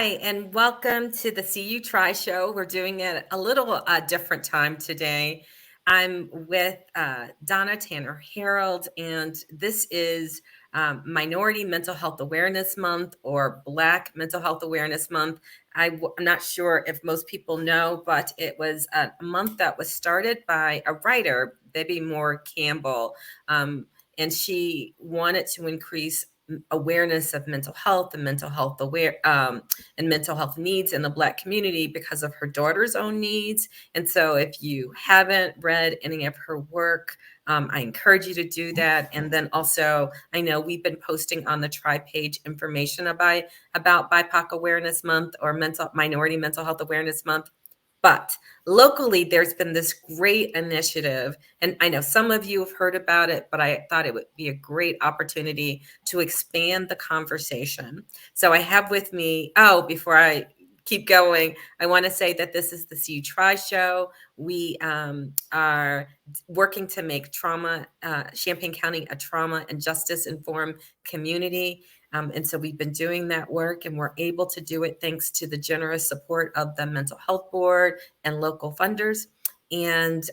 Hi, and welcome to the See You Try show. We're doing it a little different time today. I'm with Donna Tanner Harold, and this is Minority Mental Health Awareness Month or Black Mental Health Awareness Month. I'm not sure if most people know, but it was a month that was started by a writer, Debbie Moore Campbell, and she wanted to increase awareness of mental health and mental health needs in the Black community because of her daughter's own needs. And so if you haven't read any of her work, I encourage you to do that. And then also, I know we've been posting on the Tri-Page information about BIPOC Awareness Month or Minority Mental Health Awareness Month. But locally, there's been this great initiative, and I know some of you have heard about it, but I thought it would be a great opportunity to expand the conversation. So I have with me, before I keep going, I want to say that this is the See You Try show. We are working to make Champaign County a trauma and justice informed community. And so we've been doing that work, and we're able to do it thanks to the generous support of the Mental Health Board and local funders. And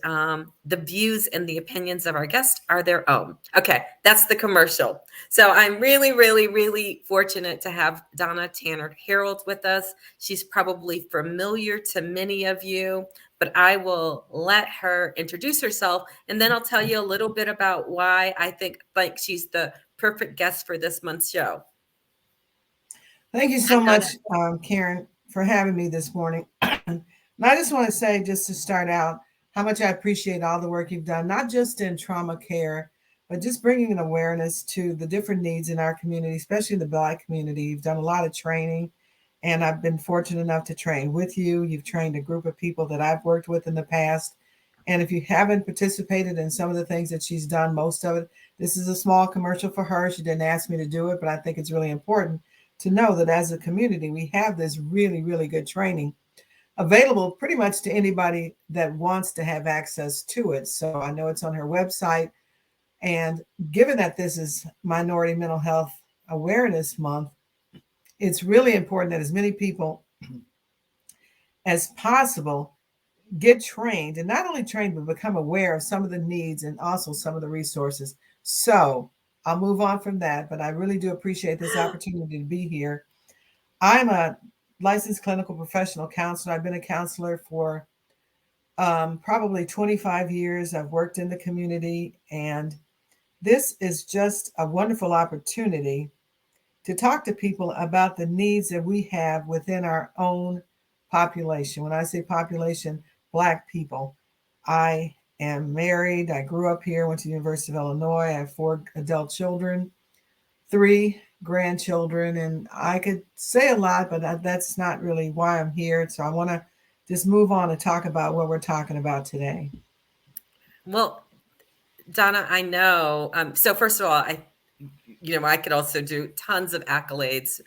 the views and the opinions of our guests are their own. Okay, that's the commercial. So I'm really, really, really fortunate to have Donna Tanner Harold with us. She's probably familiar to many of you, but I will let her introduce herself, and then I'll tell you a little bit about why I think like she's the perfect guest for this month's show. Thank you so much, Karen, for having me this morning. And I just want to say, just to start out, how much I appreciate all the work you've done, not just in trauma care, but just bringing an awareness to the different needs in our community, especially the Black community. You've done a lot of training, and I've been fortunate enough to train with you. You've trained a group of people that I've worked with in the past. And if you haven't participated in some of the things that she's done, most of it, this is a small commercial for her. She didn't ask me to do it, but I think it's really important to know that as a community, we have this really, really good training available pretty much to anybody that wants to have access to it. So I know it's on her website. And given that this is Minority Mental Health Awareness Month, it's really important that as many people as possible get trained, and not only trained, but become aware of some of the needs and also some of the resources. So I'll move on from that, but I really do appreciate this opportunity to be here. I'm a licensed clinical professional counselor. I've been a counselor for probably 25 years. I've worked in the community, and this is just a wonderful opportunity to talk to people about the needs that we have within our own population. When I say population, Black people. I am married. I grew up here, went to the University of Illinois. I have 4 adult children, 3 grandchildren, and I could say a lot, but that's not really why I'm here. So I want to just move on and talk about what we're talking about today. Well, Donna, I know. So first of all, I could also do tons of accolades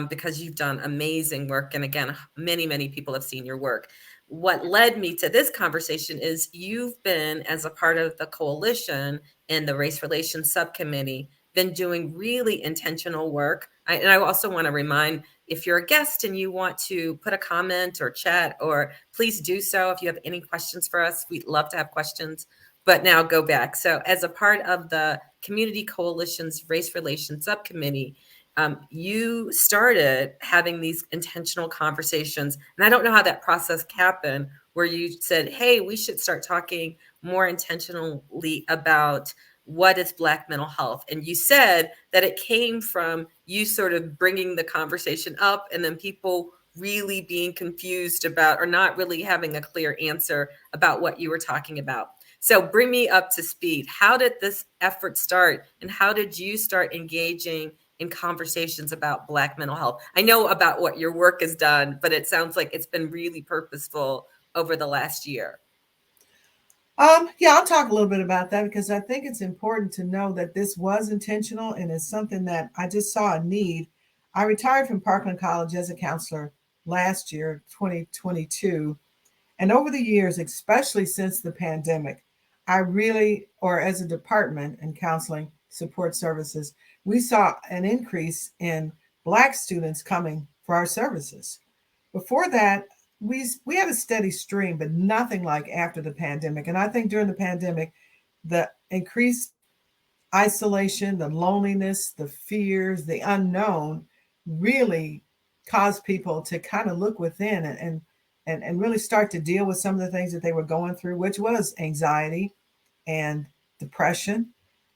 because you've done amazing work. And again, many, many people have seen your work. What led me to this conversation is you've been, as a part of the coalition in the Race Relations Subcommittee, been doing really intentional work. And I also want to remind, if you're a guest and you want to put a comment or chat, or please do so. If you have any questions for us, we'd love to have questions. But now go back. So as a part of the Community Coalition's Race Relations Subcommittee, you started having these intentional conversations. And I don't know how that process happened, where you said, hey, we should start talking more intentionally about what is Black mental health. And you said that it came from you sort of bringing the conversation up, and then people really being confused about, or not really having a clear answer about what you were talking about. So bring me up to speed. How did this effort start, and how did you start engaging in conversations about Black mental health? I know about what your work has done, but it sounds like it's been really purposeful over the last year. Yeah, I'll talk a little bit about that because I think it's important to know that this was intentional and it's something that I just saw a need. I retired from Parkland College as a counselor last year, 2022. And over the years, especially since the pandemic, I really, or as a department in counseling support services, we saw an increase in Black students coming for our services. Before that, we had a steady stream, but nothing like after the pandemic. And I think during the pandemic, the increased isolation, the loneliness, the fears, the unknown really caused people to kind of look within and really start to deal with some of the things that they were going through, which was anxiety and depression.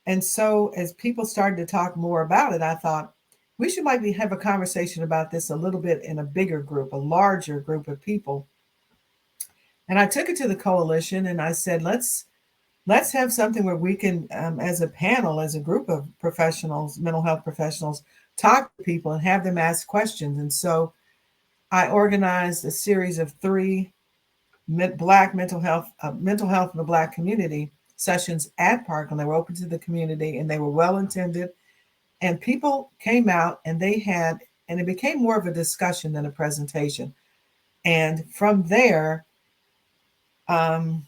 And so as people started to talk more about it, I thought we should maybe have a conversation about this a little bit in a bigger group, a larger group of people. And I took it to the coalition and I said, let's have something where we can, as a panel, as a group of professionals, mental health professionals, talk to people and have them ask questions. And so I organized a series of 3 Black mental health in the Black community sessions at Parkland. They were open to the community and they were well intended. And people came out and and it became more of a discussion than a presentation. And from there, Well,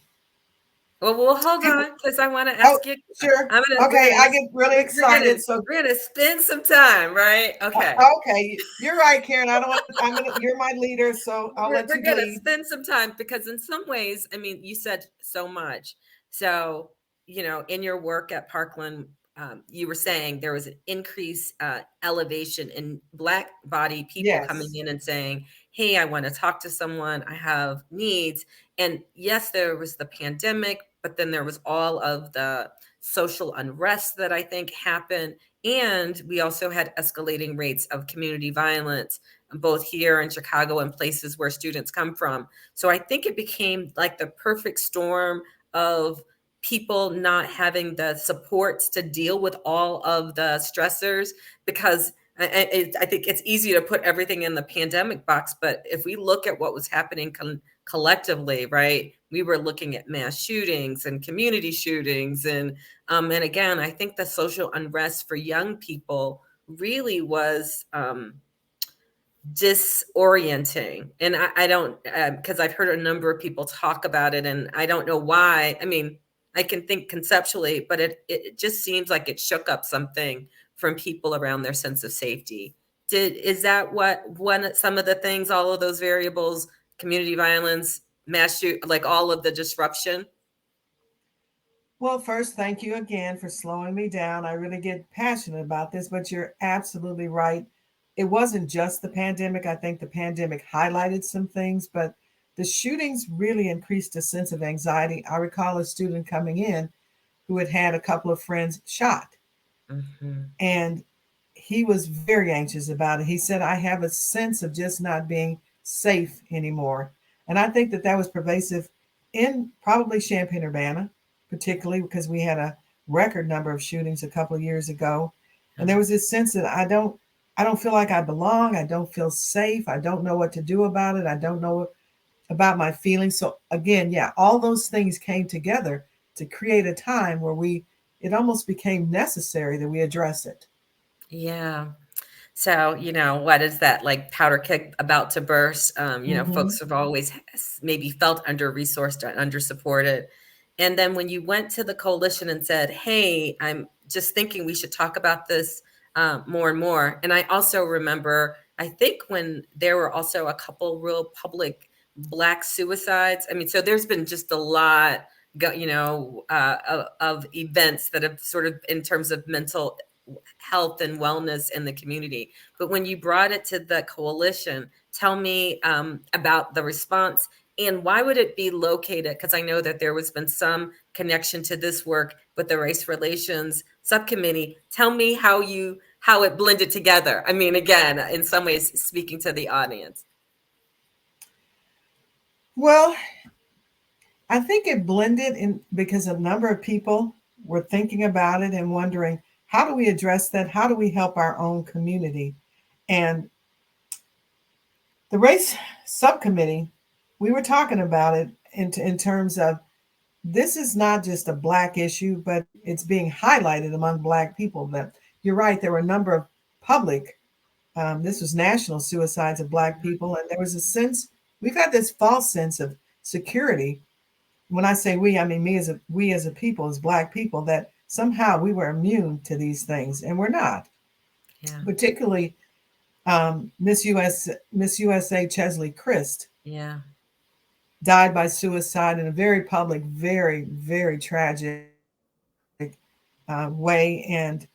hold on, because I want to ask you. Sure. Okay, I get really excited. We're gonna spend some time, right? Okay. Okay, you're right, Karen. I don't want. You're my leader, so I'll let you lead. We're gonna spend some time because, in some ways, I mean, you said so much. So, in your work at Parkland, you were saying there was an increased elevation in Black body people coming in and saying, "Hey, I want to talk to someone. I have needs." And yes, there was the pandemic, but then there was all of the social unrest that I think happened. And we also had escalating rates of community violence, both here in Chicago and places where students come from. So I think it became like the perfect storm of people not having the supports to deal with all of the stressors, because I think it's easy to put everything in the pandemic box. But if we look at what was happening collectively, right, we were looking at mass shootings and community shootings. And again, I think the social unrest for young people really was disorienting. And I don't, because I've heard a number of people talk about it and I don't know why. I mean, I can think conceptually, but it just seems like it shook up something from people around their sense of safety. Is that some of the things, all of those variables, community violence, mass shoot, like all of the disruption? Well, first, thank you again for slowing me down. I really get passionate about this, but you're absolutely right. It wasn't just the pandemic. I think the pandemic highlighted some things, but the shootings really increased a sense of anxiety. I recall a student coming in who had a couple of friends shot. Mm-hmm. And he was very anxious about it. He said, I have a sense of just not being safe anymore. And I think that was pervasive in probably Champaign-Urbana, particularly because we had a record number of shootings a couple of years ago. And there was this sense that I don't feel like I belong. I don't feel safe. I don't know what to do about it. I don't know about my feelings. So again, all those things came together to create a time where it almost became necessary that we address it. Yeah. So, what is that, like powder keg about to burst? Mm-hmm. Folks have always maybe felt under-resourced or under-supported. And then when you went to the coalition and said, hey, I'm just thinking we should talk about this more and more. And I also remember, I think when there were also a couple real public Black suicides. I mean, so there's been just a lot, of events that have sort of, in terms of mental health and wellness in the community. But when you brought it to the coalition, tell me about the response and why would it be located? Because I know that there has been some connection to this work with the Race Relations Subcommittee. Tell me how it blended together. I mean, again, in some ways, speaking to the audience. Well, I think it blended in because a number of people were thinking about it and wondering, how do we address that? How do we help our own community? And the Race Subcommittee, we were talking about it in terms of this is not just a Black issue, but it's being highlighted among Black people. That you're right, there were a number of public, this was national suicides of Black people. And there was a sense, we've had this false sense of security. When I say we, I mean we as a people, as Black people, that somehow we were immune to these things, and we're not. Yeah. Particularly Miss USA Chesley Christ Yeah. died by suicide in a very public, very, very tragic way. And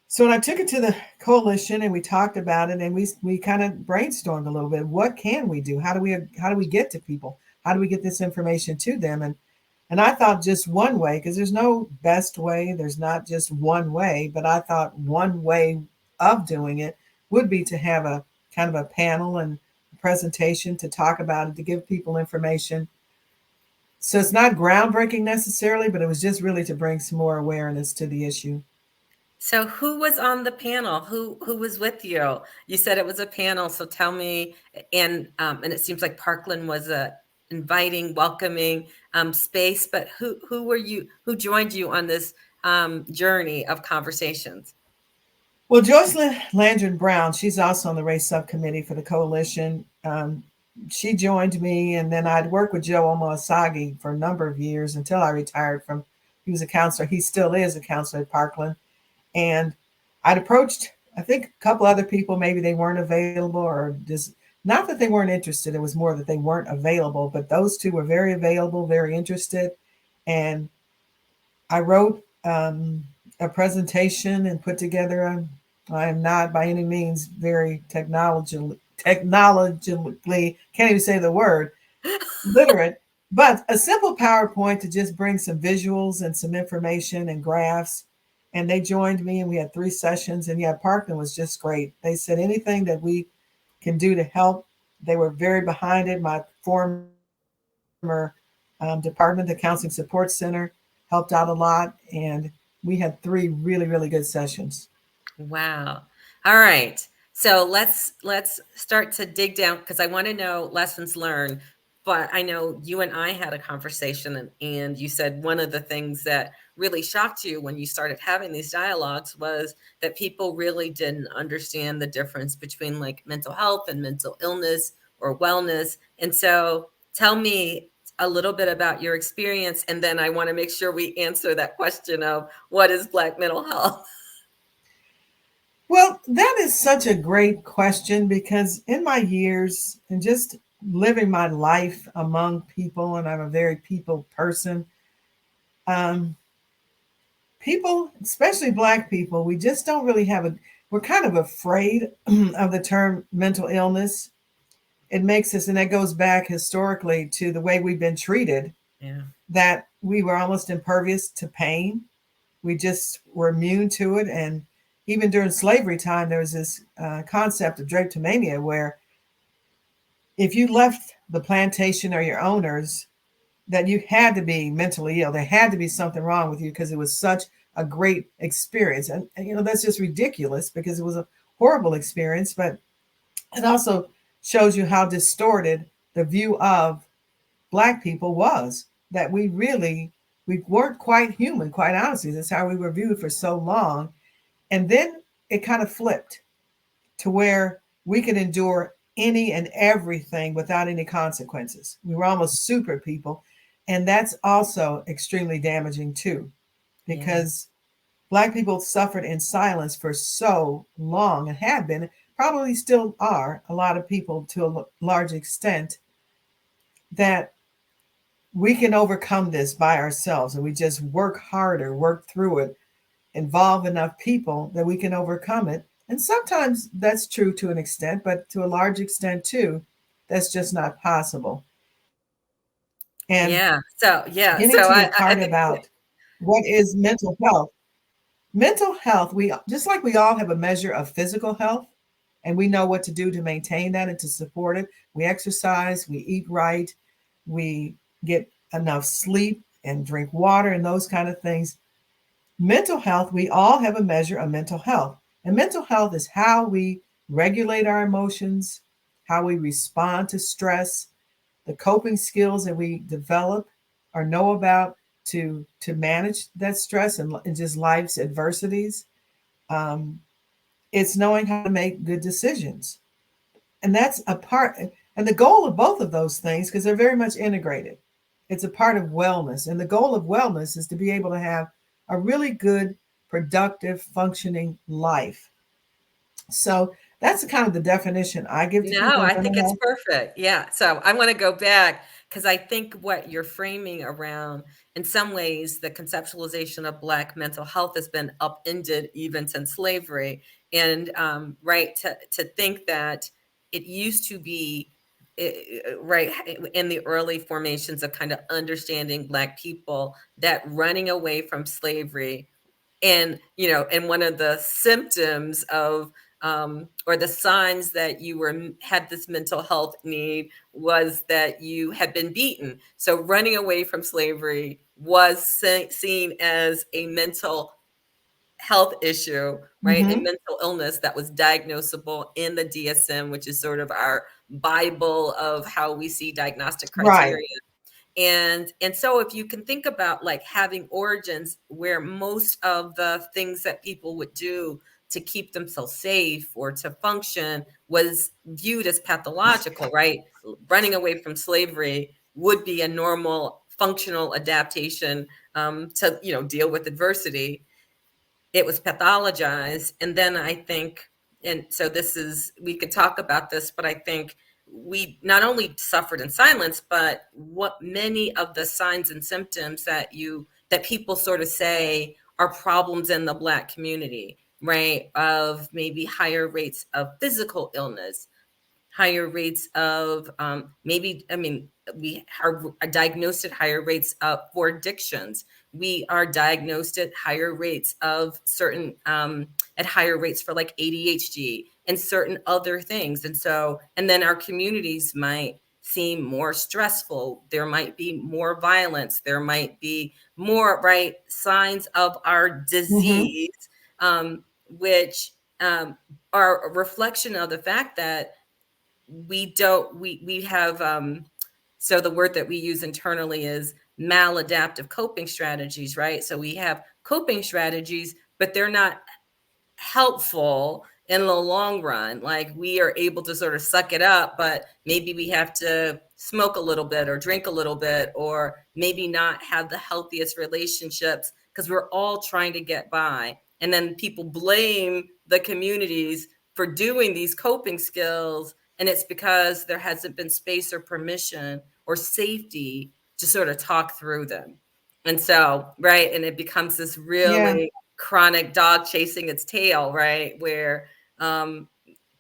so when I took it to the coalition and we talked about it, and we kind of brainstormed a little bit. What can we do? How do we get to people? How do we get this information to them? And I thought just one way, because there's no best way. There's not just one way, but I thought one way of doing it would be to have a kind of a panel and a presentation to talk about it, to give people information. So it's not groundbreaking necessarily, but it was just really to bring some more awareness to the issue. So who was on the panel? Who was with you? You said it was a panel, so tell me. And it seems like Parkland was a inviting, welcoming space. But who were you? Who joined you on this journey of conversations? Well, Joycelyn Landron Brown, she's also on the race subcommittee for the coalition. She joined me, and then I'd worked with Joe Omoasagi for a number of years until I retired from. He was a counselor. He still is a counselor at Parkland. And I'd approached, I think, a couple other people. Maybe they weren't available, or just not that they weren't interested. It was more that they weren't available. But those two were very available, very interested. And I wrote a presentation and put together I am not by any means very technologically, can't even say the word, literate, but a simple PowerPoint to just bring some visuals and some information and graphs. And they joined me, and we had 3 sessions. And yeah, Parkland was just great. They said anything that we can do to help. They were very behind it. My former department, the Counseling Support Center, helped out a lot. And we had 3 really, really good sessions. Wow. All right. So let's start to dig down, because I want to know lessons learned. But I know you and I had a conversation, and you said one of the things that really shocked you when you started having these dialogues was that people really didn't understand the difference between like mental health and mental illness or wellness. And so tell me a little bit about your experience, and then I want to make sure we answer that question of what is Black mental health? Well, that is such a great question, because in my years and just living my life among people, and I'm a very people person, um, people, especially Black people, we just don't really we're kind of afraid of the term mental illness. It makes us, and that goes back historically to the way we've been treated, Yeah. that we were almost impervious to pain. We just were immune to it. And even during slavery time, there was this concept of drapetomania, where if you left the plantation or your owners, that you had to be mentally ill. There had to be something wrong with you, because it was such a great experience. And that's just ridiculous, because it was a horrible experience. But it also shows you how distorted the view of Black people was, that we weren't quite human, quite honestly. That's how we were viewed for so long. And then it kind of flipped to where we could endure any and everything without any consequences. We were almost super people. And that's also extremely damaging too, Yeah. because Black people suffered in silence for so long, and have been, probably still are, a lot of people to a large extent, that we can overcome this by ourselves. And we just work harder, work through it, involve enough people that we can overcome it. And sometimes that's true to an extent, but to a large extent too, that's just not possible. And Yeah. So yeah. getting So to your I part think about what is mental health, we just like we all have a measure of physical health, and we know what to do to maintain that and to support it. We exercise, we eat right, we get enough sleep and drink water and those kind of things. Mental health, we all have a measure of mental health. And mental health is how we regulate our emotions, how we respond to stress, the coping skills that we develop or know about to manage that stress and just life's adversities. Um, it's knowing how to make good decisions. And that's a part, and the goal of both of those things, because they're very much integrated, it's a part of wellness. And the goal of wellness is to be able to have a really good, productive, functioning life. So that's kind of the definition I give to No, people of I think mental it's health. perfect. Yeah. So I want to go back because I think what you're framing around, in some ways, the conceptualization of Black mental health has been upended even since slavery. And right, to think that it used to be right in the early formations of kind of understanding Black people, that running away from slavery, and and one of the symptoms of or the signs that you had this mental health need was that you had been beaten. So running away from slavery was seen as a mental health issue, right? A Mm-hmm. mental illness that was diagnosable in the DSM, which is sort of our Bible of how we see diagnostic Right. criteria. And so if you can think about like having origins where most of the things that people would do to keep themselves safe or to function was viewed as pathological, right? Running away from slavery would be a normal functional adaptation to deal with adversity. It was pathologized. And then I think, and so this is, we could talk about this, but I think we not only suffered in silence, but what many of the signs and symptoms that people sort of say are problems in the Black community, right? Of maybe higher rates of physical illness, higher rates of maybe, I mean, we are diagnosed at higher rates for addictions. We are diagnosed at higher rates of certain, at higher rates for like ADHD and certain other things. And so, and then our communities might seem more stressful. There might be more violence. There might be more, right, signs of our Mm-hmm. disease, which are a reflection of the fact that we have so the word that we use internally is maladaptive coping strategies, right? So we have coping strategies, but they're not helpful in the long run. Like we are able to sort of suck it up, but maybe we have to smoke a little bit or drink a little bit, or maybe not have the healthiest relationships because we're all trying to get by. And then people blame the communities for doing these coping skills. And it's because there hasn't been space or permission or safety to sort of talk through them. And so, right. And it becomes this Yeah. really chronic dog chasing its tail, right? Where um,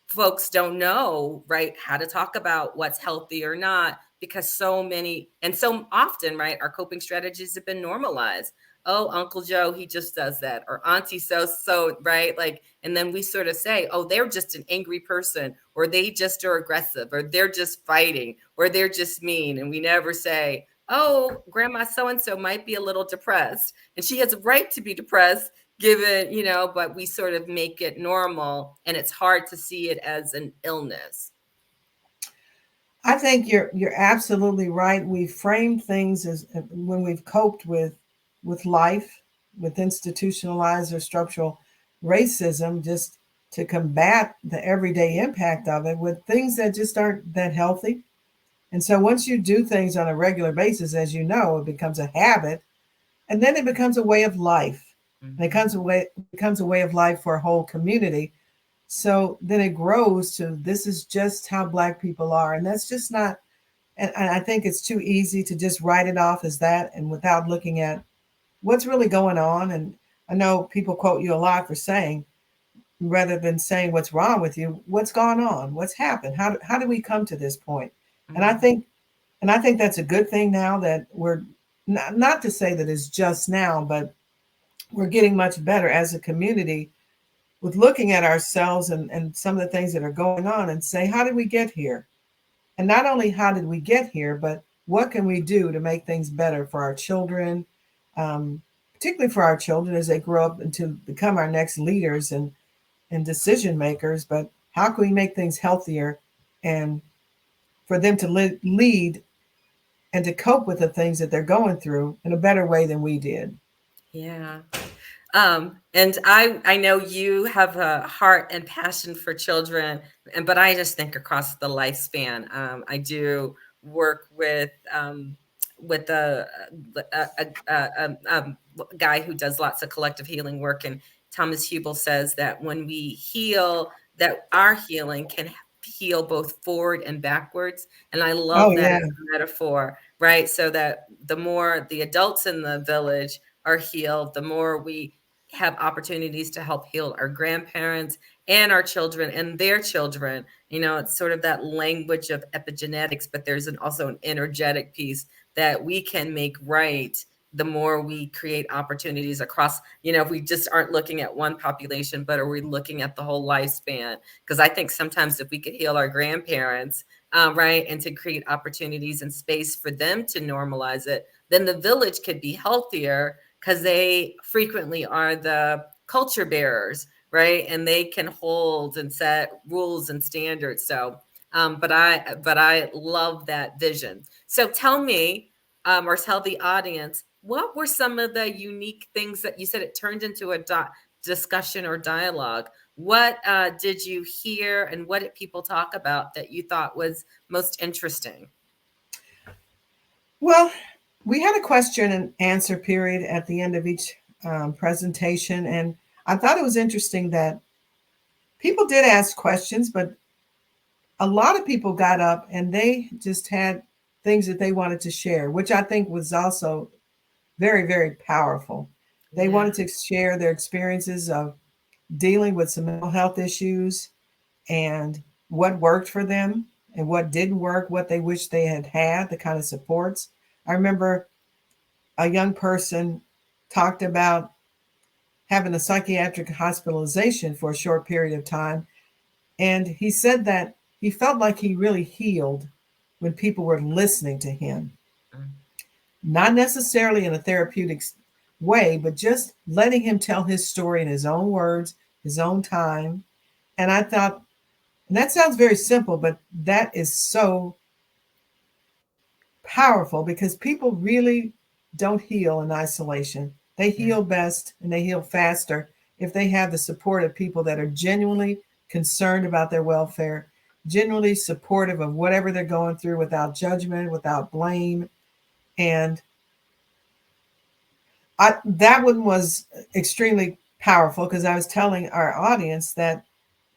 folks don't know, right, how to talk about what's healthy or not, because so many and so often, right, our coping strategies have been normalized. Oh, Uncle Joe, he just does that, or Auntie so, right? Like, and then we sort of say, oh, they're just an angry person, or they just are aggressive, or they're just fighting, or they're just mean. And we never say, oh, Grandma so and so might be a little depressed, and she has a right to be depressed given, but we sort of make it normal and it's hard to see it as an illness. I think you're absolutely right. We frame things as when we've coped with life, with institutionalized or structural racism, just to combat the everyday impact of it with things that just aren't that healthy. And so once you do things on a regular basis, as you know, it becomes a habit, and then it becomes a way of life. And Mhm. it becomes a way of life for a whole community. So then it grows to this is just how Black people are, and that's just not. And I think it's too easy to just write it off as that, and without looking at what's really going on. And I know people quote you a lot for saying, rather than saying what's wrong with you, what's gone on, what's happened, how do we come to this point? And I Mhm. think and I think that's a good thing now that we're not to say that it's just now, but we're getting much better as a community with looking at ourselves and some of the things that are going on and say, how did we get here? And not only how did we get here, but what can we do to make things better for our children, particularly for our children as they grow up and to become our next leaders and decision makers. But how can we make things healthier and for them to lead and to cope with the things that they're going through in a better way than we did? Yeah. And I know you have a heart and passion for children, but I just think across the lifespan. I do work with a guy who does lots of collective healing work, and Thomas Hubel says that when we heal that our healing can heal both forward and backwards. And I Oh love that yeah. as a metaphor, right? So that the more the adults in the village are healed, the more we have opportunities to help heal our grandparents and our children and their children. It's sort of that language of epigenetics, but there's also an energetic piece that we can make right the more we create opportunities across, if we just aren't looking at one population, but are we looking at the whole lifespan? Because I think sometimes if we could heal our grandparents, right, and to create opportunities and space for them to normalize it, then the village could be healthier because they frequently are the culture bearers, right? And they can hold and set rules and standards. So, but I love that vision. So tell me, or tell the audience, what were some of the unique things that you said it turned into a discussion or dialogue? What did you hear, and what did people talk about that you thought was most interesting? Well, we had a question and answer period at the end of each presentation, and I thought it was interesting that people did ask questions, but a lot of people got up and they just had things that they wanted to share, which I think was also very, very powerful. They Yeah. wanted to share their experiences of dealing with some mental health issues and what worked for them and what didn't work, what they wish they had had, the kind of supports. I remember a young person talked about having a psychiatric hospitalization for a short period of time. And he said that he felt like he really healed when people were listening to him, Mm. not necessarily in a therapeutic way, but just letting him tell his story in his own words, his own time. And I thought, and that sounds very simple, but that is so powerful because people really don't heal in isolation. They Yeah. heal best and they heal faster if they have the support of people that are genuinely concerned about their welfare, genuinely supportive of whatever they're going through without judgment, without blame. And that one was extremely powerful because I was telling our audience that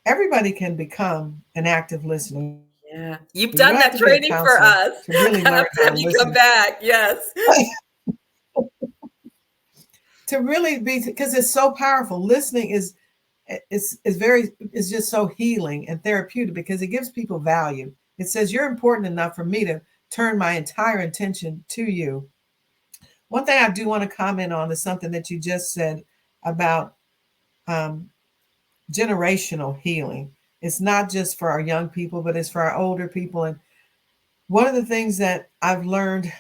everybody can become an active listener. Yeah. You've You done don't have that to be a training for counselor us. to really learn how Have to you come listen. back? Yes. To really be, because it's so powerful. Listening is just so healing and therapeutic because it gives people value. It says you're important enough for me to turn my entire attention to you. One thing I do want to comment on is something that you just said about um, generational healing. It's not just for our young people, but it's for our older people. And one of the things that I've learned,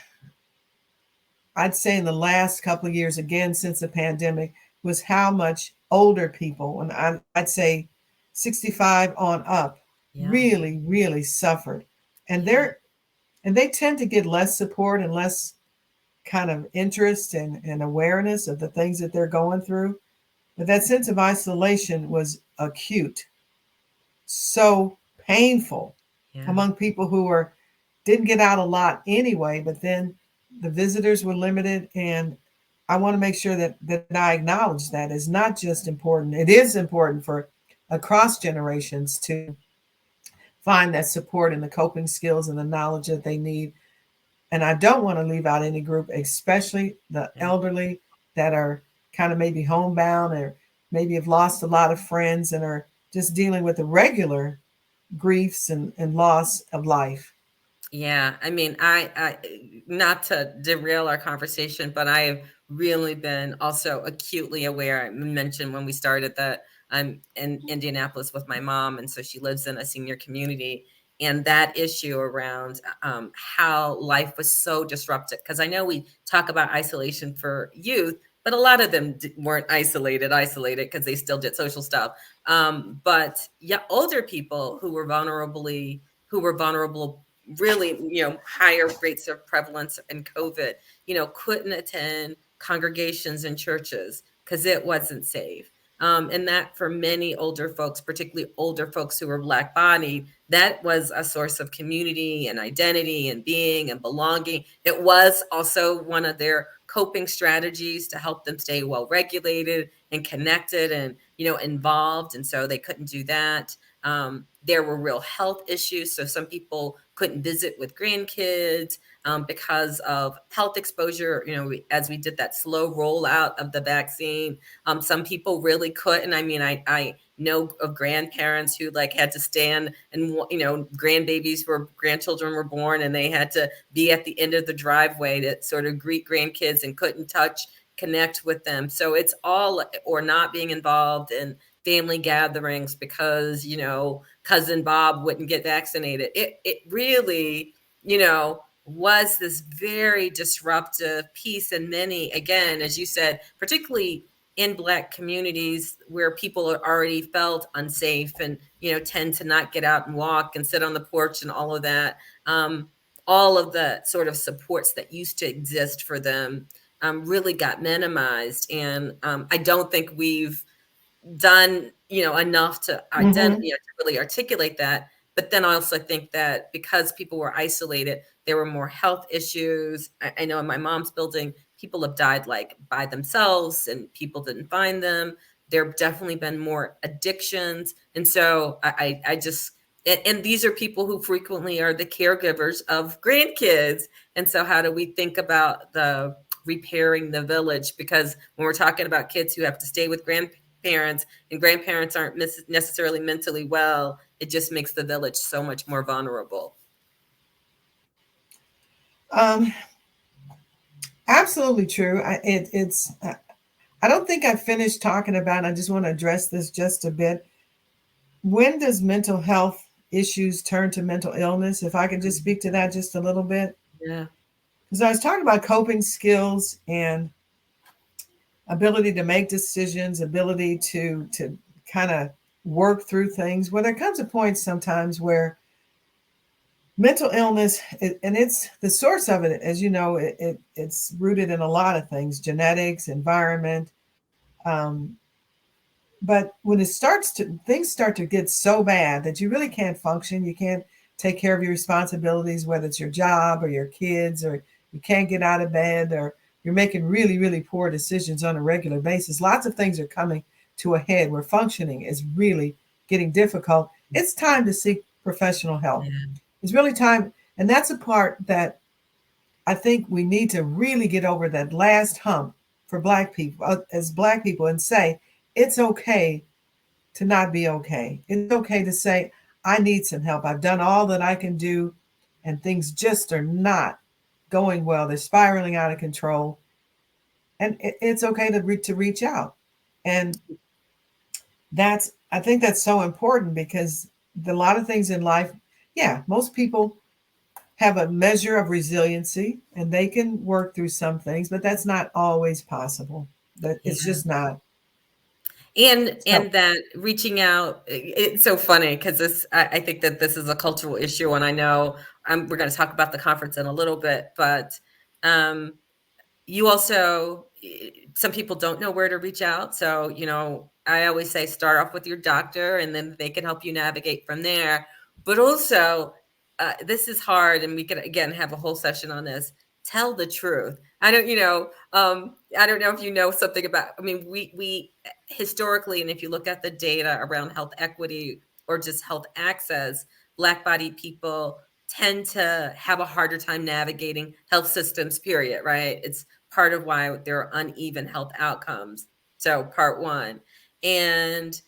I'd say in the last couple of years, again, since the pandemic, was how much older people, and I'd say 65 on up, Yeah. really, really suffered. And Yeah. they tend to get less support and less kind of interest and awareness of the things that they're going through. But that sense of isolation was acute, so painful Yeah. among people who were didn't get out a lot anyway, but then the visitors were limited. And I want to make sure that I acknowledge that is not just important. It is important for across generations to find that support and the coping skills and the knowledge that they need. And I don't want to leave out any group, especially the Yeah. elderly that are kind of maybe homebound or maybe have lost a lot of friends and are just dealing with the regular griefs and loss of life. Yeah, I mean, I not to derail our conversation, but I have really been also acutely aware. I mentioned when we started that I'm in Indianapolis with my mom, and so she lives in a senior community, and that issue around how life was so disrupted. Because I know we talk about isolation for youth, but a lot of them weren't isolated because they still did social stuff. But yeah, older people who were vulnerable, really, higher rates of prevalence in COVID, couldn't attend congregations and churches because it wasn't safe. And that for many older folks, particularly older folks who were Black bodied, that was a source of community and identity and being and belonging. It was also one of their coping strategies to help them stay well regulated and connected and, involved. And so they couldn't do that. There were real health issues. So some people couldn't visit with grandkids because of health exposure. As we did that slow rollout of the vaccine, some people really couldn't. I mean, I know of grandparents who had to stand and, grandchildren were born and they had to be at the end of the driveway to sort of greet grandkids and couldn't connect with them. So it's all or not being involved in family gatherings because, cousin Bob wouldn't get vaccinated. It really, was this very disruptive piece. And many, again, as you said, particularly in Black communities where people are already felt unsafe and, tend to not get out and walk and sit on the porch and all of that. All of the sort of supports that used to exist for them really got minimized. And I don't think we've done, enough to to really articulate that. But then I also think that because people were isolated, there were more health issues. I know in my mom's building, people have died by themselves and people didn't find them. There have definitely been more addictions. And so I just, and these are people who frequently are the caregivers of grandkids. And so how do we think about the repairing the village? Because when we're talking about kids who have to stay with grandparents and grandparents aren't necessarily mentally well, it just makes the village so much more vulnerable. Absolutely true. I don't think I finished talking about it. I just want to address this just a bit. When does mental health issues turn to mental illness? If I could just speak to that just a little bit. Yeah. Because I was talking about coping skills and ability to make decisions, ability to kind of work through things. Well, there comes a point sometimes where mental illness, and it's the source of it, as you know, it's rooted in a lot of things, genetics, environment. But when things start to get so bad that you really can't function, you can't take care of your responsibilities, whether it's your job or your kids, or you can't get out of bed, or you're making really, really poor decisions on a regular basis. Lots of things are coming to a head where functioning is really getting difficult. It's time to seek professional help. Yeah. It's really time. And that's a part that I think we need to really get over, that last hump for Black people, as Black people, and say, it's okay to not be okay. It's okay to say, I need some help. I've done all that I can do, and things just are not going well. They're spiraling out of control. And it's okay to reach out. And I think that's so important, because a lot of things in life, most people have a measure of resiliency and they can work through some things, but that's not always possible. It's just not. And that reaching out, it's so funny because I think that this is a cultural issue, and I know we're going to talk about the conference in a little bit, but you also, some people don't know where to reach out. So, I always say start off with your doctor and then they can help you navigate from there. But also, this is hard, and we could, again, have a whole session on this. Tell the truth. I don't know if you know something about, we historically, and if you look at the data around health equity or just health access, Black-bodied people tend to have a harder time navigating health systems, period, right? It's part of why there are uneven health outcomes. So part one. And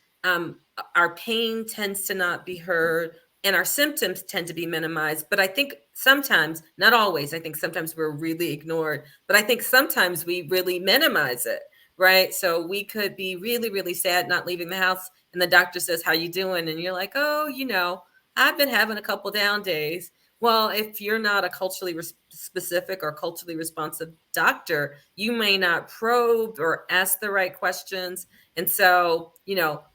our pain tends to not be heard, and our symptoms tend to be minimized. But I think sometimes, not always, I think sometimes we're really ignored, but I think sometimes we really minimize it, right? So we could be really, really sad not leaving the house, and the doctor says, how you doing? And you're like, oh, I've been having a couple down days. Well, if you're not a culturally specific or culturally responsive doctor, you may not probe or ask the right questions. And so,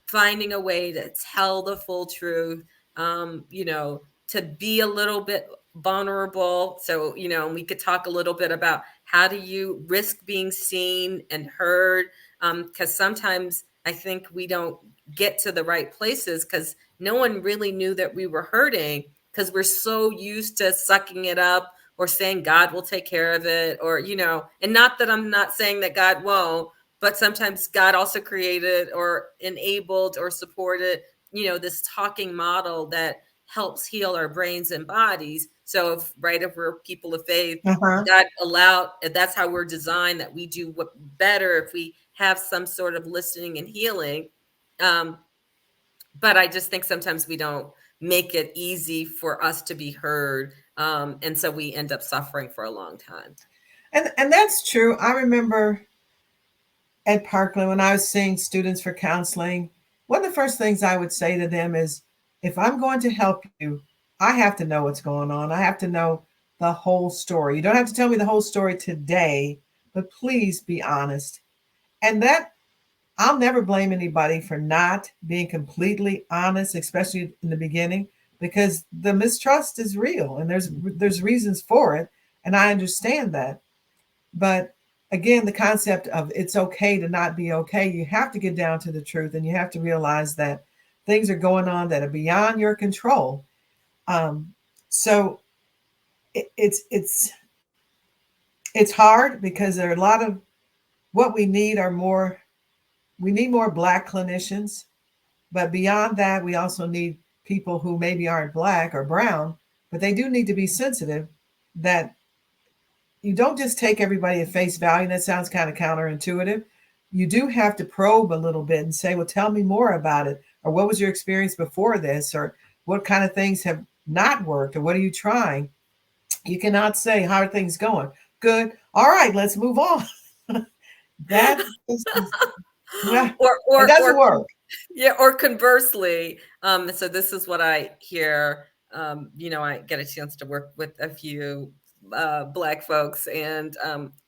finding a way to tell the full truth, to be a little bit vulnerable. So, we could talk a little bit about how do you risk being seen and heard? Because sometimes I think we don't get to the right places because no one really knew that we were hurting, because we're so used to sucking it up or saying God will take care of it, or, and not that I'm not saying that God won't, but sometimes God also created or enabled or supported, this talking model that helps heal our brains and bodies. So if we're people of faith, Uh-huh. God allowed, that's how we're designed, that we do better if we have some sort of listening and healing. But I just think sometimes we don't make it easy for us to be heard. And so we end up suffering for a long time. And that's true. I remember at Parkland when I was seeing students for counseling, one of the first things I would say to them is, if I'm going to help you, I have to know what's going on. I have to know the whole story. You don't have to tell me the whole story today, but please be honest. And that, I'll never blame anybody for not being completely honest, especially in the beginning, because the mistrust is real and there's reasons for it, and I understand that. But again, the concept of it's okay to not be okay, you have to get down to the truth, and you have to realize that things are going on that are beyond your control. So it's hard because there are a lot of what we need are more. We need more Black clinicians, but beyond that, we also need people who maybe aren't Black or brown, but they do need to be sensitive that you don't just take everybody at face value. That sounds kind of counterintuitive. You do have to probe a little bit and say, well, tell me more about it. Or what was your experience before this? Or what kind of things have not worked? Or what are you trying? You cannot say, how are things going? Good. All right, let's move on. That is, yeah, it doesn't work. Yeah, or conversely, so this is what I hear. I get a chance to work with a few Black folks, and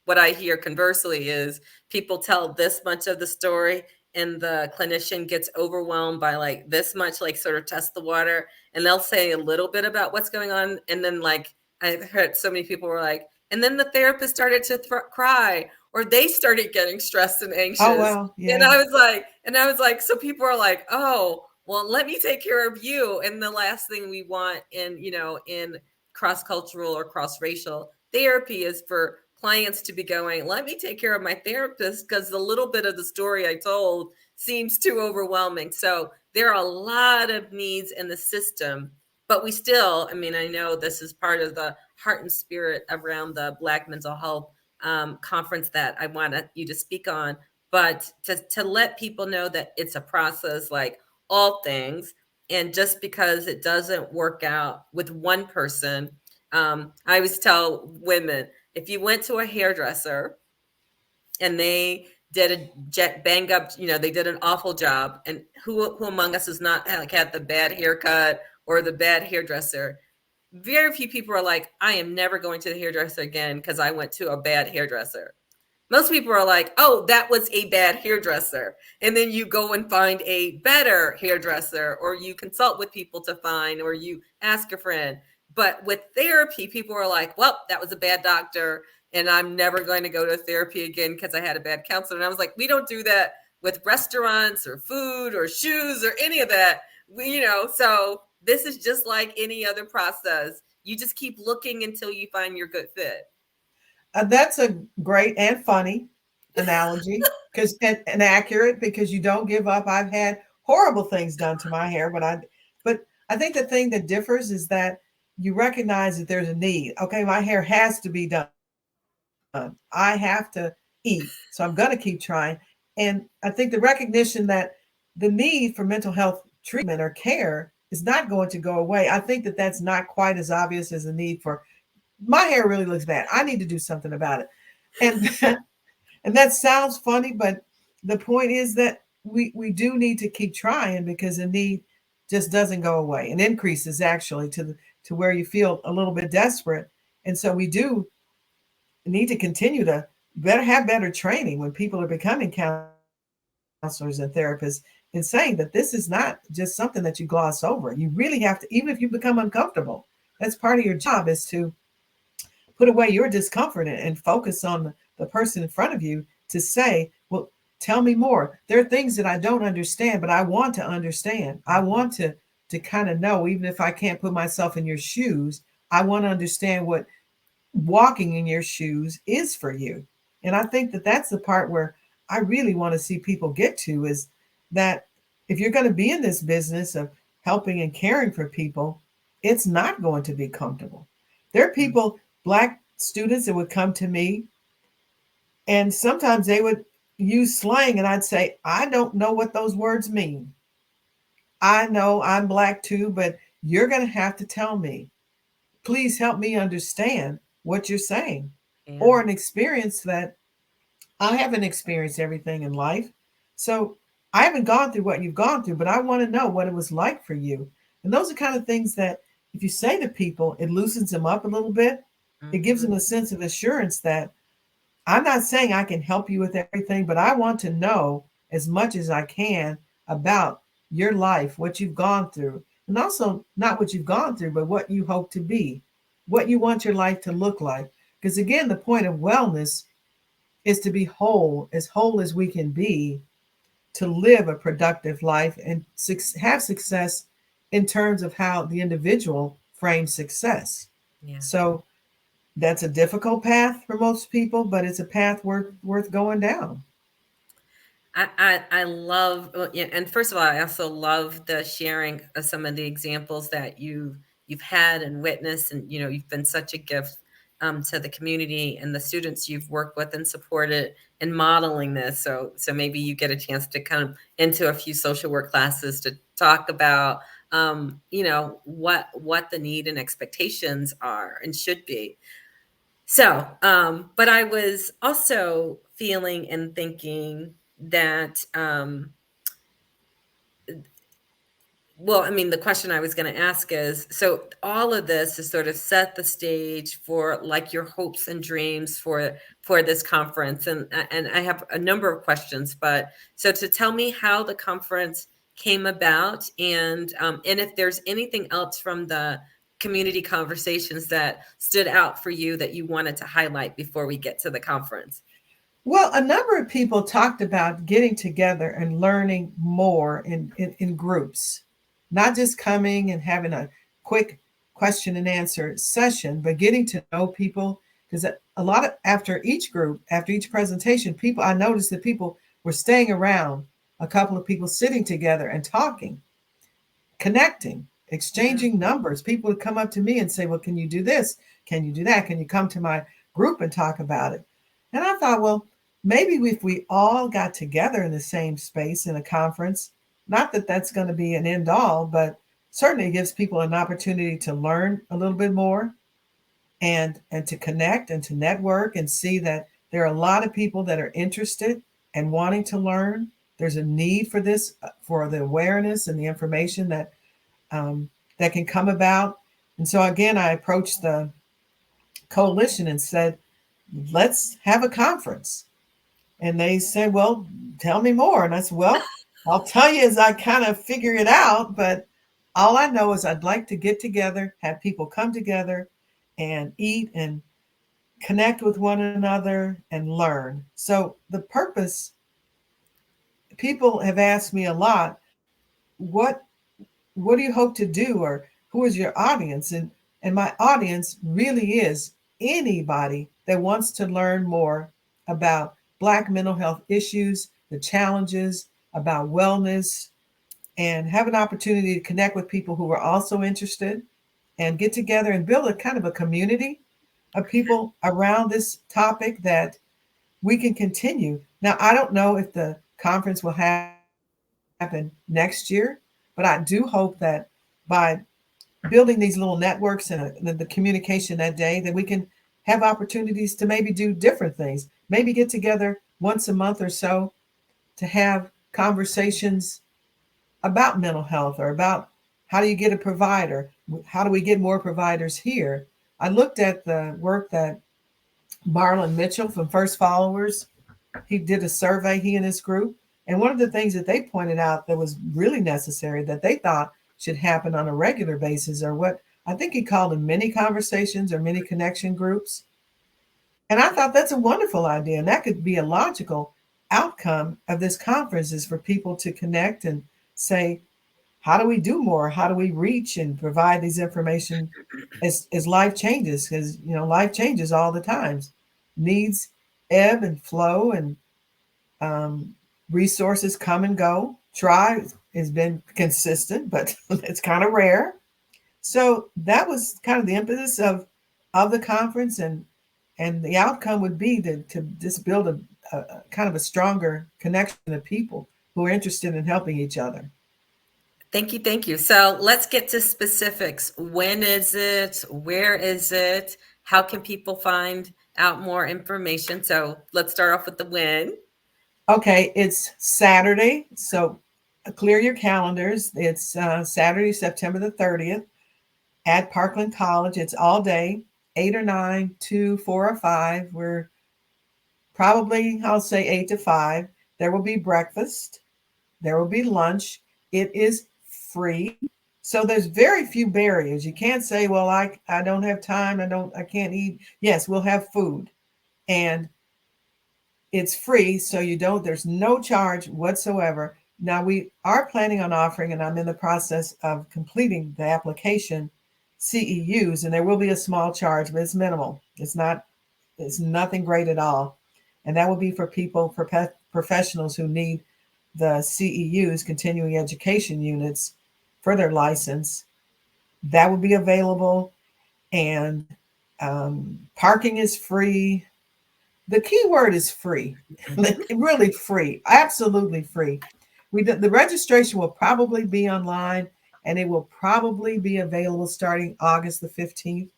what I hear conversely is people tell this much of the story, and the clinician gets overwhelmed by like this much, like sort of test the water, and they'll say a little bit about what's going on, and then like I've heard so many people were like, and then the therapist started to cry, or they started getting stressed and anxious. Oh, well, yeah. And I was like, so people are like, oh, well, let me take care of you. And the last thing we want in cross-cultural or cross-racial therapy is for clients to be going, let me take care of my therapist, because the little bit of the story I told seems too overwhelming. So there are a lot of needs in the system, but we still, I know this is part of the heart and spirit around the Black mental health conference that I want you to speak on, but to let people know that it's a process like all things. And just because it doesn't work out with one person, I always tell women, if you went to a hairdresser and they did a bang up, they did an awful job, and who among us has not like had the bad haircut or the bad hairdresser? Very few people are like, I am never going to the hairdresser again because I went to a bad hairdresser. Most people are like, oh, that was a bad hairdresser. And then you go and find a better hairdresser, or you consult with people to find, or you ask a friend. But with therapy, people are like, well, that was a bad doctor, and I'm never going to go to therapy again because I had a bad counselor. And I was like, we don't do that with restaurants or food or shoes or any of that. So this is just like any other process. You just keep looking until you find your good fit. That's a great and funny analogy, because and accurate, because you don't give up. I've had horrible things done to my hair, but I think the thing that differs is that you recognize that there's a need. Okay, my hair has to be done. I have to eat, so I'm going to keep trying. And I think the recognition that the need for mental health treatment or care is not going to go away. I think that that's not quite as obvious as the need for, my hair really looks bad, I need to do something about it. And that sounds funny, but the point is that we do need to keep trying, because the need just doesn't go away and increases actually to where you feel a little bit desperate. And so we do need to continue to have better training when people are becoming counselors and therapists, in saying that this is not just something that you gloss over. You really have to, even if you become uncomfortable, that's part of your job, is to put away your discomfort and focus on the person in front of you to say, well, tell me more. There are things that I don't understand, but I want to understand. I want to kind of know, even if I can't put myself in your shoes, I want to understand what walking in your shoes is for you. And I think that that's the part where I really want to see people get to is that if you're going to be in this business of helping and caring for people, it's not going to be comfortable. There are Mm. people, Black students, that would come to me, and sometimes they would use slang, and I'd say, I don't know what those words mean. I know I'm Black too, but you're going to have to tell me. Please help me understand what you're saying. Yeah. Or an experience that I haven't experienced everything in life. So I haven't gone through what you've gone through, but I want to know what it was like for you. And those are kind of things that if you say to people, it loosens them up a little bit. It gives them Mhm. a sense of assurance that I'm not saying I can help you with everything, but I want to know as much as I can about your life, what you've gone through, and also not what you've gone through, but what you hope to be, what you want your life to look like. Because again, the point of wellness is to be whole as we can be, to live a productive life and have success in terms of how the individual frames success. Yeah. So that's a difficult path for most people, but it's a path worth going down. I love, well, yeah, and first of all, I also love the sharing of some of the examples that you've had and witnessed, and you've been such a gift to the community and the students you've worked with and supported in modeling this. So maybe you get a chance to come into a few social work classes to talk about what the need and expectations are and should be. So, but I was also feeling and thinking that, well, I mean, the question I was going to ask is, so all of this is sort of set the stage for like your hopes and dreams for this conference, and I have a number of questions, but so to tell me how the conference came about, and if there's anything else from the community conversations that stood out for you that you wanted to highlight before we get to the conference. Well, a number of people talked about getting together and learning more in groups, not just coming and having a quick question and answer session, but getting to know people. Because a lot of after each group, after each presentation, I noticed that people were staying around, a couple of people sitting together and talking, connecting, Yeah. exchanging numbers. People would come up to me and say, well, can you do this? Can you do that? Can you come to my group and talk about it? And I thought, well, maybe if we all got together in the same space in a conference, not that that's going to be an end all, but certainly it gives people an opportunity to learn a little bit more and to connect and to network and see that there are a lot of people that are interested and wanting to learn. There's a need for this, for the awareness and the information that can come about. And so again, I approached the coalition and said, let's have a conference. And they said, well, tell me more. And I said, well, I'll tell you as I kind of figure it out. But all I know is I'd like to get together, have people come together and eat and connect with one another and learn. So the purpose, people have asked me a lot, what what do you hope to do, or who is your audience? And my audience really is anybody that wants to learn more about Black mental health issues, the challenges, about wellness, and have an opportunity to connect with people who are also interested and get together and build a kind of a community of people around this topic that we can continue. Now, I don't know if the conference will happen next year, but I do hope that by building these little networks and the communication that day, that we can have opportunities to maybe do different things, maybe get together once a month or so to have conversations about mental health or about how do you get a provider, how do we get more providers here. I looked at the work that Marlon Mitchell from First Followers, he did a survey, he and his group. And one of the things that they pointed out that was really necessary that they thought should happen on a regular basis are what I think he called them mini conversations or mini connection groups. And I thought that's a wonderful idea. And that could be a logical outcome of this conference is for people to connect and say, how do we do more? How do we reach and provide these information as life changes? Because life changes all the times. Needs ebb and flow, and Resources come and go. Try has been consistent, but it's kind of rare. So that was kind of the impetus of the conference, and the outcome would be to just build a kind of a stronger connection of people who are interested in helping each other. Thank you. Thank you. So let's get to specifics. When is it? Where is it? How can people find out more information? So let's start off with the when. Okay, it's Saturday, so clear your calendars. It's Saturday, September the 30th at Parkland College. It's all day, 8 or 9, 2, 4 or 5. We're probably, I'll say 8 to 5. There will be breakfast. There will be lunch. It is free. So there's very few barriers. You can't say, well, I don't have time. I can't eat. Yes, we'll have food. And it's free. So there's no charge whatsoever. Now we are planning on offering, and I'm in the process of completing the application, CEUs, and there will be a small charge, but it's minimal. It's nothing great at all. And that will be for professionals who need the CEUs, continuing education units, for their license. That will be available. And parking is free. The key word is free. Really free. Absolutely free. The registration will probably be online, and it will probably be available starting August the 15th.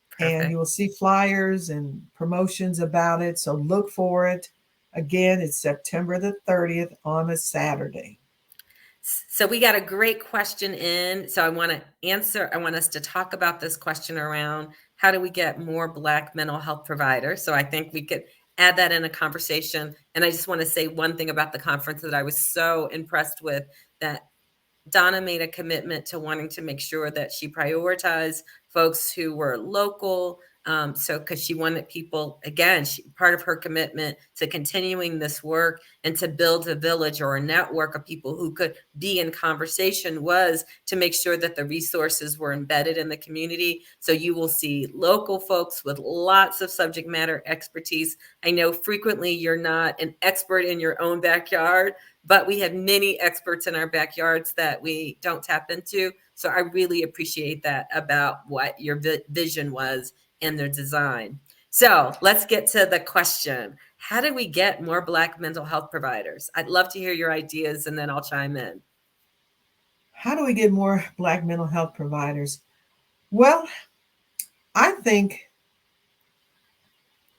Perfect. And you will see flyers and promotions about it. So look for it. Again, it's September the 30th on a Saturday. So we got a great question in. So I want us to talk about this question around how do we get more Black mental health providers? So I think we could add that in a conversation. And I just want to say one thing about the conference that I was so impressed with, that Donna made a commitment to wanting to make sure that she prioritized folks who were local. Because she wanted people, again, part of her commitment to continuing this work and to build a village or a network of people who could be in conversation was to make sure that the resources were embedded in the community. So you will see local folks with lots of subject matter expertise. I know frequently you're not an expert in your own backyard, but we have many experts in our backyards that we don't tap into. So I really appreciate that about what your vision was in their design. So let's get to the question. How do we get more Black mental health providers? I'd love to hear your ideas, and then I'll chime in. How do we get more Black mental health providers? Well, I think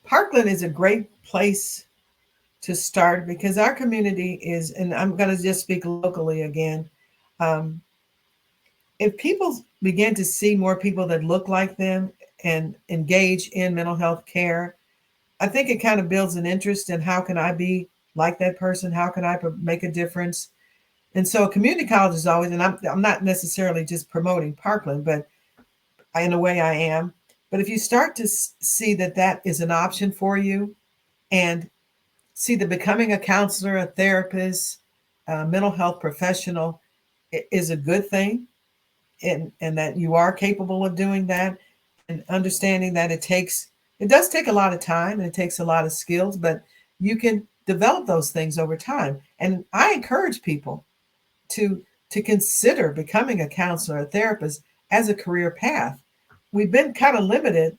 Parkland is a great place to start because our community is, and I'm going to just speak locally again. If people begin to see more people that look like them and engage in mental health care, I think it kind of builds an interest in how can I be like that person? How can I make a difference? And so community college is always, and I'm not necessarily just promoting Parkland, but in a way I am. But if you start to see that is an option for you, and see that becoming a counselor, a therapist, a mental health professional is a good thing, and that you are capable of doing that, and understanding that it does take a lot of time and it takes a lot of skills, but you can develop those things over time. And I encourage people to consider becoming a counselor, a therapist as a career path. We've been kind of limited.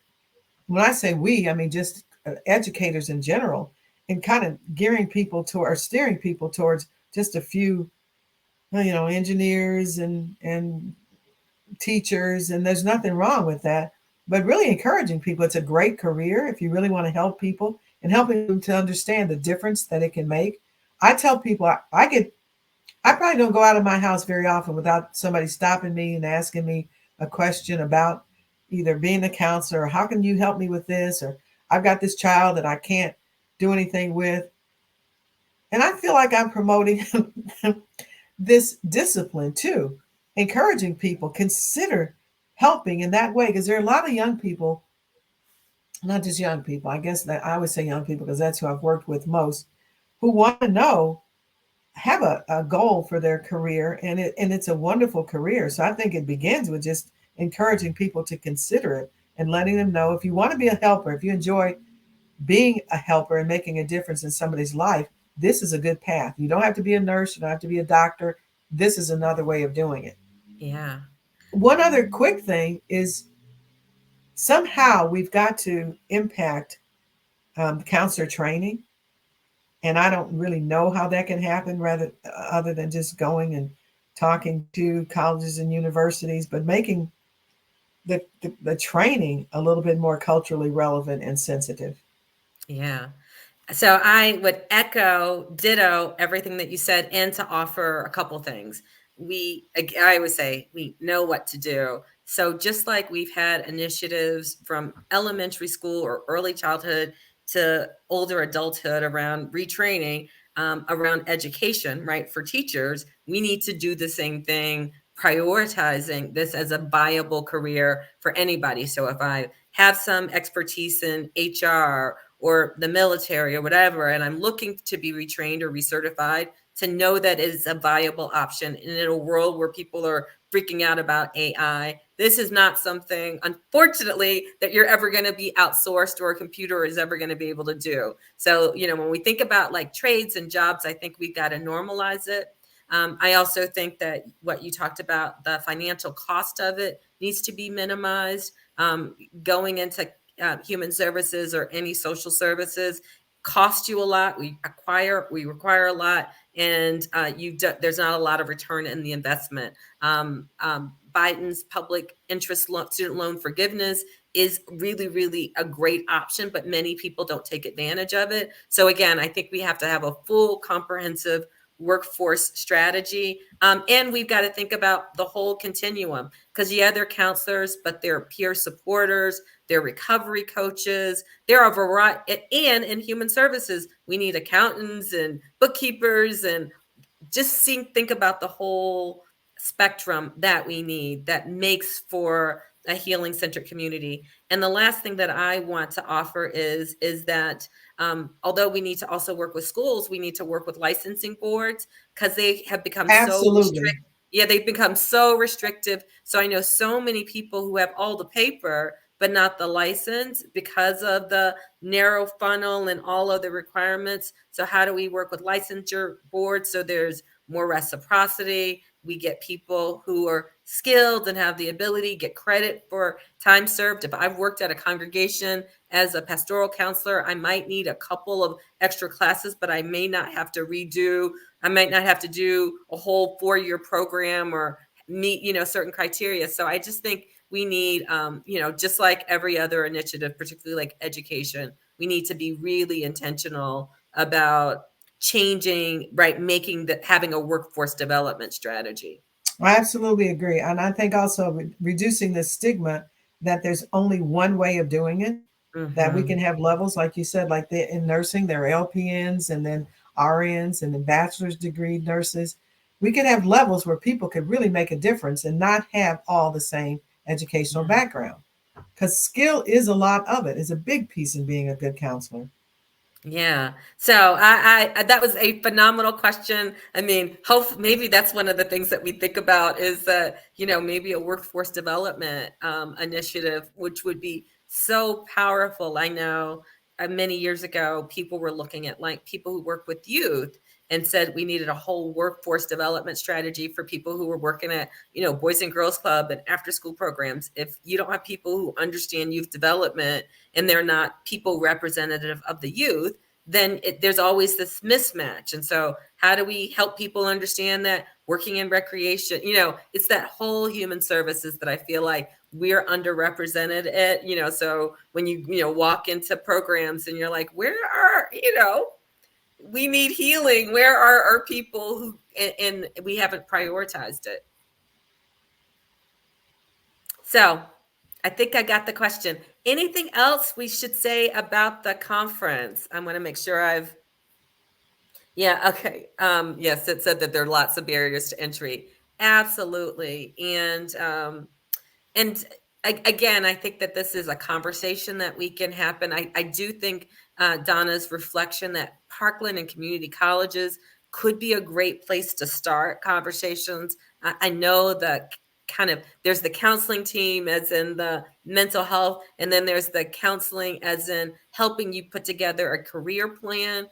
When I say we, I mean just educators in general, and kind of steering people towards just a few, engineers and teachers, and there's nothing wrong with that. But really encouraging people, it's a great career if you really want to help people and helping them to understand the difference that it can make. I tell people I probably don't go out of my house very often without somebody stopping me and asking me a question about either being a counselor or how can you help me with this, or I've got this child that I can't do anything with. And I feel like I'm promoting this discipline too, encouraging people consider helping in that way, because there are a lot of young people, not just young people, I guess that I would say young people because that's who I've worked with most, who want to have a goal for their career, and it's a wonderful career. So I think it begins with just encouraging people to consider it and letting them know if you want to be a helper, if you enjoy being a helper and making a difference in somebody's life, this is a good path. You don't have to be a nurse, you don't have to be a doctor. This is another way of doing it. Yeah. One other quick thing is somehow we've got to impact counselor training. And I don't really know how that can happen rather other than just going and talking to colleges and universities, but making the training a little bit more culturally relevant and sensitive. Yeah. So I would ditto everything that you said, and to offer a couple things. I always say we know what to do. So just like we've had initiatives from elementary school or early childhood to older adulthood around retraining, around education, right, for teachers, we need to do the same thing, prioritizing this as a viable career for anybody. So if I have some expertise in HR or the military or whatever, and I'm looking to be retrained or recertified, to know that is a viable option. And in a world where people are freaking out about AI, this is not something, unfortunately, that you're ever going to be outsourced or a computer is ever going to be able to do. So, when we think about like trades and jobs, I think we've got to normalize it. I also think that what you talked about, the financial cost of it needs to be minimized. Going into human services or any social services cost you a lot. We require a lot, and there's not a lot of return in the investment. Biden's public interest student loan forgiveness is really, really a great option, but many people don't take advantage of it. So again, I think we have to have a full, comprehensive workforce strategy. And we've got to think about the whole continuum, because they're counselors, but they're peer supporters, they're recovery coaches, there are a variety. And in human services, we need accountants and bookkeepers, and just think about the whole spectrum that we need that makes for a healing centered community. And the last thing that I want to offer is that although we need to also work with schools, we need to work with licensing boards, because they have become so Absolutely. restrictive. Yeah, they've become so restrictive. So I know so many people who have all the paper but not the license because of the narrow funnel and all of the requirements. So how do we work with licensure boards so there's more reciprocity? We get people who are skilled and have the ability, get credit for time served. If I've worked at a congregation as a pastoral counselor, I might need a couple of extra classes, but I may not have to I might not have to do a whole 4-year program or meet, certain criteria. So I just think we need, just like every other initiative, particularly like education, we need to be really intentional about changing, right, having a workforce development strategy. I absolutely agree. And I think also reducing the stigma that there's only one way of doing it, that we Mm-hmm. can have levels, like you said, like in nursing, there are LPNs and then RNs and then bachelor's degree nurses. We could have levels where people could really make a difference and not have all the same educational background. Because skill is a lot of it, is a big piece in being a good counselor. Yeah. So I that was a phenomenal question. I mean, maybe that's one of the things that we think about is that, maybe a workforce development initiative, which would be so powerful. I know many years ago, people were looking at like people who work with youth and said we needed a whole workforce development strategy for people who were working at, Boys and Girls Club and after school programs. If you don't have people who understand youth development and they're not people representative of the youth, then there's always this mismatch. And so how do we help people understand that working in recreation, it's that whole human services that I feel like we're underrepresented at, so when you, walk into programs and you're like, where are, we need healing. Where are our people who, and we haven't prioritized it. So I think I got the question. Anything else we should say about the conference? I'm going to make sure yeah, okay. Yes, it said that there are lots of barriers to entry. Absolutely. And again, I think that this is a conversation that we can happen. I do think Donna's reflection that Parkland and community colleges could be a great place to start conversations. I know that there's the counseling team as in the mental health, and then there's the counseling as in helping you put together a career plan,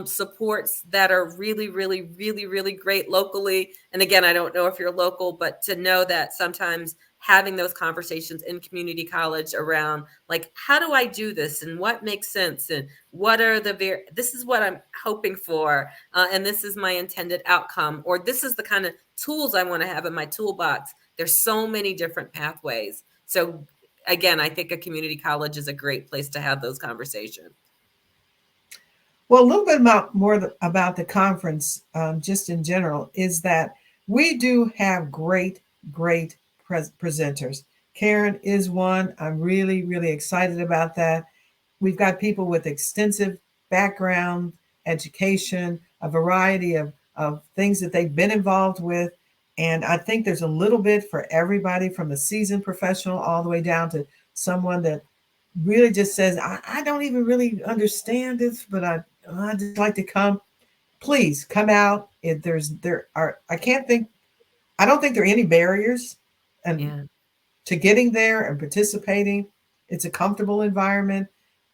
supports that are really, really, really, really great locally. And again, I don't know if you're local, but to know that sometimes having those conversations in community college around like, how do I do this and what makes sense and what are this is what I'm hoping for, and this is my intended outcome, or this is the kind of tools I want to have in my toolbox. There's so many different pathways. So again, I think a community college is a great place to have those conversations. Well, a little bit about the conference, just in general, is that we do have great presenters. Karen is one. I'm really, really excited about that. We've got people with extensive background, education, a variety of things that they've been involved with. And I think there's a little bit for everybody, from a seasoned professional all the way down to someone that really just says, I don't even really understand this, but I just like to come. Please come out. If there are, I don't think there are any barriers and Yeah. to getting there and participating. It's a comfortable environment.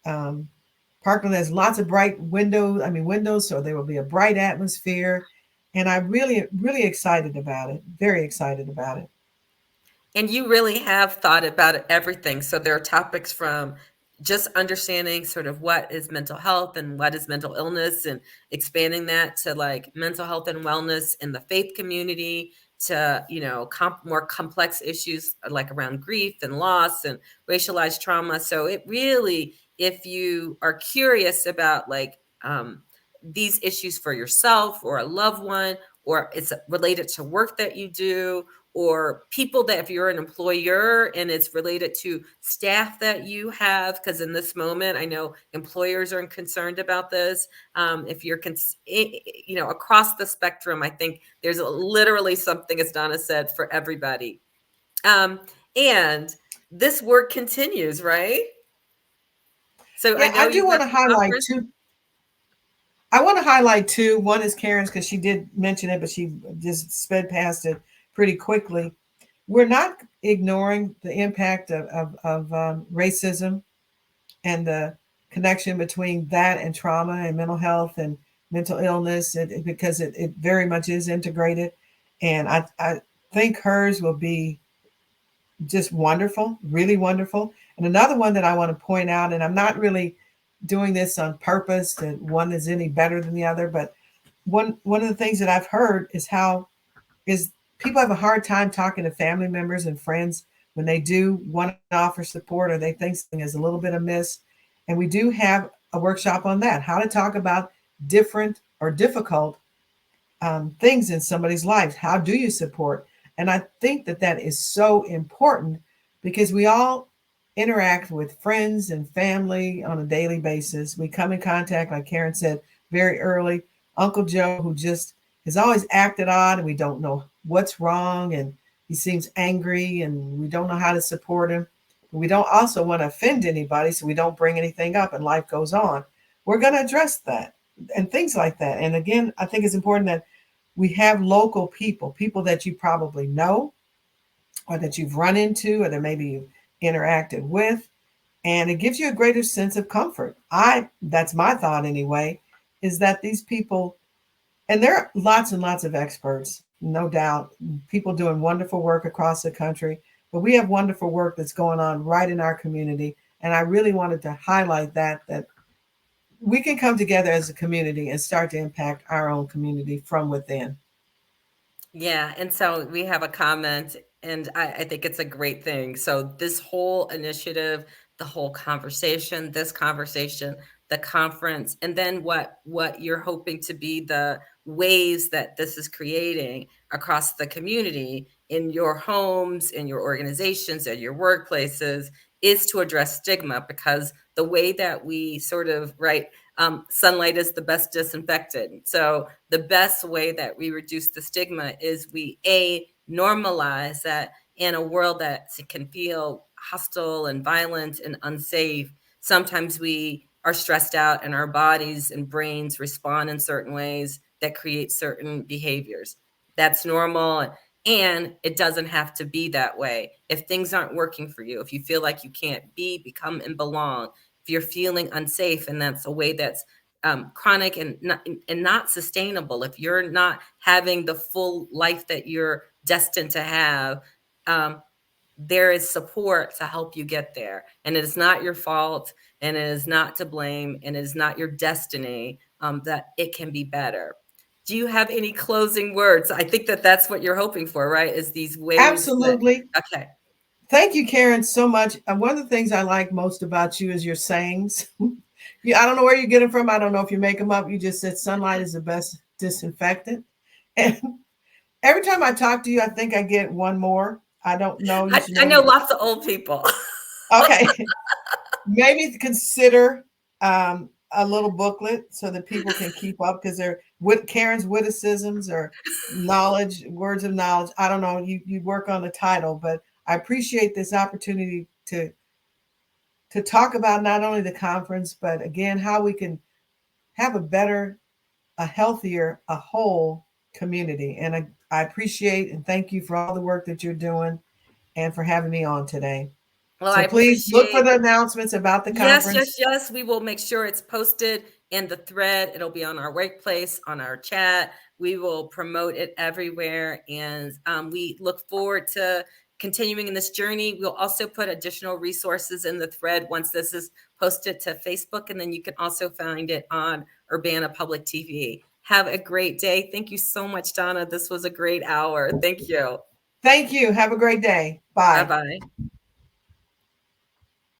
Um, Parkland has lots of bright windows, so there will be a bright atmosphere. And I'm really, really excited about it. Very excited about it. And you really have thought about everything. So there are topics from just understanding sort of what is mental health and what is mental illness, and expanding that to like mental health and wellness in the faith community, to, more complex issues like around grief and loss and racialized trauma. So it really, if you are curious about like these issues for yourself or a loved one, or it's related to work that you do, or people that, if you're an employer and it's related to staff that you have, because in this moment, I know employers are concerned about this. If you're, across the spectrum, I think there's literally something, as Donna said, for everybody. And this work continues, right? So I Yeah, know I do you've want got to the highlight conference. two. I want to highlight two. One is Karen's, because she did mention it, but she just sped past it pretty quickly. We're not ignoring the impact of racism and the connection between that and trauma and mental health and mental illness, because it very much is integrated. And I think hers will be just wonderful, really wonderful. And another one that I want to point out, and I'm not really doing this on purpose that one is any better than the other, but one of the things that I've heard is people have a hard time talking to family members and friends when they do want to offer support or they think something is a little bit amiss. And we do have a workshop on that, how to talk about different or difficult things in somebody's life. How do you support? And I think that is so important, because we all interact with friends and family on a daily basis. We come in contact, like Karen said, very early. Uncle Joe, who just has always acted odd, and we don't know what's wrong, and he seems angry, and we don't know how to support him. We don't also want to offend anybody, so we don't bring anything up, and life goes on. We're going to address that and things like that. And again, I think it's important that we have local people that you probably know, or that you've run into, or that maybe you've interacted with, and it gives you a greater sense of comfort. That's my thought anyway, is that these people, and there are lots and lots of experts, no doubt, people doing wonderful work across the country, but we have wonderful work that's going on right in our community. And I really wanted to highlight that we can come together as a community and start to impact our own community from within. Yeah, and so we have a comment, and I think it's a great thing. So this whole initiative, the whole conversation, this conversation, the conference, and then what you're hoping to be the waves that this is creating across the community in your homes, in your organizations, at your workplaces, is to address stigma, because the way that we sort of, right, sunlight is the best disinfectant. So the best way that we reduce the stigma is we normalize that in a world that can feel hostile and violent and unsafe. Sometimes we are stressed out and our bodies and brains respond in certain ways that create certain behaviors. That's normal. And it doesn't have to be that way. If things aren't working for you, if you feel like you can't become, and belong, if you're feeling unsafe, and that's a way that's chronic and not sustainable, if you're not having the full life that you're destined to have, there is support to help you get there. And it is not your fault, and it is not to blame, and it is not your destiny, that it can be better. Do you have any closing words? I think that that's what you're hoping for, right? Is these ways. Absolutely. Okay. Thank you, Karen, so much. And one of the things I like most about you is your sayings. I don't know where you get them from. I don't know if you make them up. You just said sunlight is the best disinfectant. And every time I talk to you, I think I get one more. I don't know. I know lots of old people. Okay. Maybe consider a little booklet so that people can keep up, because they're with Karen's witticisms or knowledge, words of knowledge. I don't know. You work on the title, but I appreciate this opportunity to talk about not only the conference, but again, how we can have a better, a healthier, a whole community. And I appreciate and thank you for all the work that you're doing and for having me on today. Well, So please look for the announcements about the conference. Yes. We will make sure it's posted in the thread. It'll be on our workplace, on our chat. We will promote it everywhere. And we look forward to continuing in this journey. We'll also put additional resources in the thread once this is posted to Facebook. And then you can also find it on Urbana Public TV. Have a great day. Thank you so much, Donna. This was a great hour. Thank you. Thank you. Have a great day. Bye. Bye-bye.